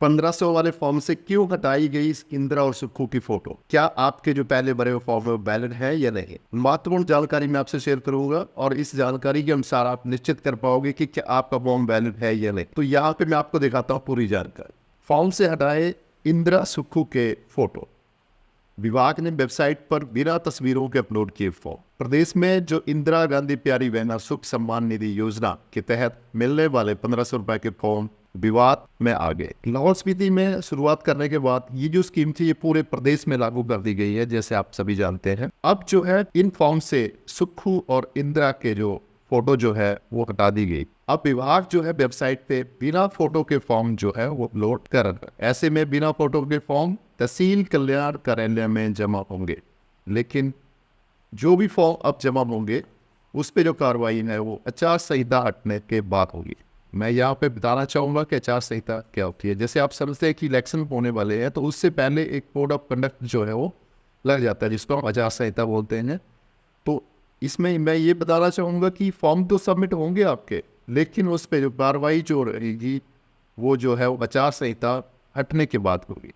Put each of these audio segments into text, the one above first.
1500 वाले फॉर्म से क्यों हटाई गई इस इंदिरा और सुक्खू की फोटो? क्या आपके जो पहले भरे हुए फॉर्म में वैलिड है या नहीं? महत्वपूर्ण जानकारी मैं आपसे शेयर करूंगा और इस जानकारी के अनुसार आप निश्चित कर पाओगे कि क्या आपका फॉर्म वैलिड है या नहीं। तो यहाँ पे मैं आपको दिखाता हूँ पूरी जानकारी। फॉर्म से हटाए इंदिरा सुक्खू के फोटो। विभाग ने वेबसाइट पर बिना तस्वीरों के अपलोड किए फॉर्म। प्रदेश में जो इंदिरा गांधी प्यारी बहना सुख सम्मान निधि योजना के तहत मिलने वाले 1500 रुपए के फॉर्म विवाद में आ गए। लाहौल स्पीति में शुरुआत करने के बाद ये जो स्कीम थी ये पूरे प्रदेश में लागू कर दी गई है, जैसे आप सभी जानते हैं। अब जो है इन फॉर्म से सुक्खू और इंदिरा के जो फोटो जो है वो हटा दी गई। अब विभाग जो है वेबसाइट पे बिना फोटो के फॉर्म जो है वो अपलोड कर रहा है। ऐसे में बिना फोटो के फॉर्म तहसील कल्याण कार्यालय में जमा होंगे, लेकिन जो भी फॉर्म अब जमा होंगे उस पे जो कार्रवाई है वो आचार संहिता हटने के बाद होगी। मैं यहाँ पे बताना चाहूँगा कि आचार संहिता क्या होती है। जैसे आप समझते हैं कि इलेक्शन होने वाले हैं तो उससे पहले एक कोड ऑफ कंडक्ट जो है वो लग जाता है, जिसको हम आचार संहिता बोलते हैं। तो इसमें मैं ये बताना चाहूँगा कि फॉर्म तो सबमिट होंगे आपके, लेकिन उस पर जो कार्रवाई जो रहेगी वो जो है वो आचार संहिता हटने के बाद होगी।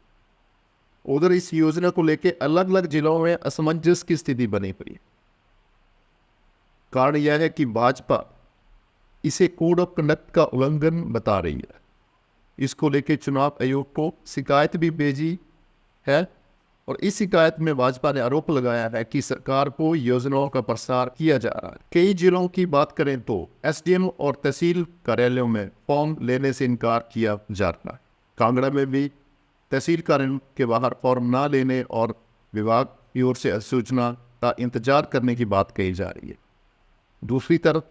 उधर इस योजना को लेके अलग अलग जिलों में असमंजस की स्थिति बनी हुई है। कारण यह है कि भाजपा इसे कोड ऑफ कंडक्ट का उल्लंघन बता रही है। इसको लेके चुनाव आयोग को शिकायत भी भेजी है और इस शिकायत में भाजपा ने आरोप लगाया है कि सरकार को योजनाओं का प्रसार किया जा रहा है। कई जिलों की बात करें तो एसडीएम और तहसील कार्यालयों में फॉर्म लेने से इनकार किया जा रहा है। कांगड़ा में भी तहसील कार्यालय के बाहर फॉर्म ना लेने और विभाग की ओर से सूचना का इंतजार करने की बात कही जा रही है। दूसरी तरफ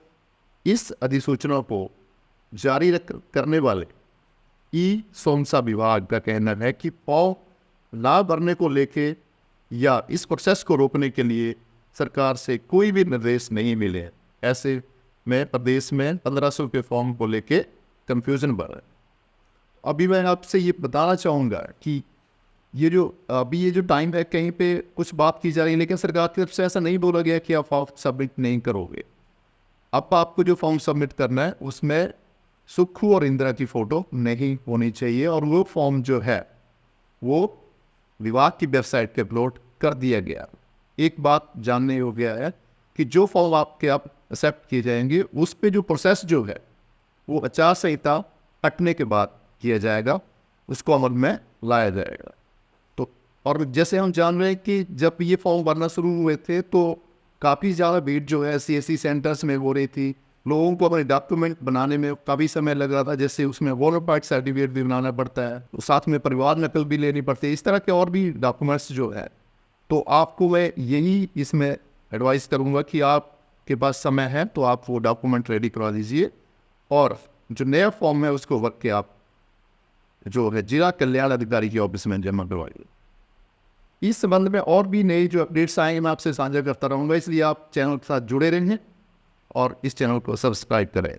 इस अधिसूचना को जारी करने वाले ई सोमसा विभाग का कहना है कि फॉर्म ना भरने को लेके या इस प्रोसेस को रोकने के लिए सरकार से कोई भी निर्देश नहीं मिले हैं। ऐसे में प्रदेश में 1500 के फॉर्म को लेके कंफ्यूजन बढ़ रहा है। अभी मैं आपसे ये बताना चाहूँगा कि ये जो टाइम है, कहीं पे कुछ बात की जा रही है, लेकिन सरकार की तरफ से ऐसा नहीं बोला गया कि आप फॉर्म सबमिट नहीं करोगे। अब आपको जो फॉर्म सबमिट करना है उसमें सुक्खू और इंदिरा की फ़ोटो नहीं होनी चाहिए और वो फॉर्म जो है वो विभाग की वेबसाइट पे अपलोड कर दिया गया। एक बात जानने हो गया है कि जो फॉर्म आप एक्सेप्ट किए जाएंगे उस पे जो प्रोसेस जो है वो आचार संहिता हटने के बाद किया जाएगा, उसको अमल में लाया जाएगा। तो और जैसे हम जान रहे हैं कि जब ये फॉर्म भरना शुरू हुए थे तो काफ़ी ज़्यादा भीड़ जो है CSC सेंटर्स में हो रही थी। लोगों को अपने डॉक्यूमेंट बनाने में काफ़ी समय लग रहा था, जैसे उसमें बोनाफाइड सर्टिफिकेट भी बनाना पड़ता है, तो साथ में परिवार नकल भी लेनी पड़ती है, इस तरह के और भी डॉक्यूमेंट्स जो है। तो आपको मैं यही इसमें एडवाइस करूँगा कि आपके पास समय है तो आप वो डॉक्यूमेंट रेडी करवा दीजिए और जो नया फॉर्म है उसको वर्क के आप जो है जिला कल्याण अधिकारी की ऑफिस में जमा करवाइए। इस संबंध में और भी नई जो अपडेट्स आएंगे मैं आपसे साझा करता रहूँगा, इसलिए आप चैनल के साथ जुड़े रहें और इस चैनल को सब्सक्राइब करें।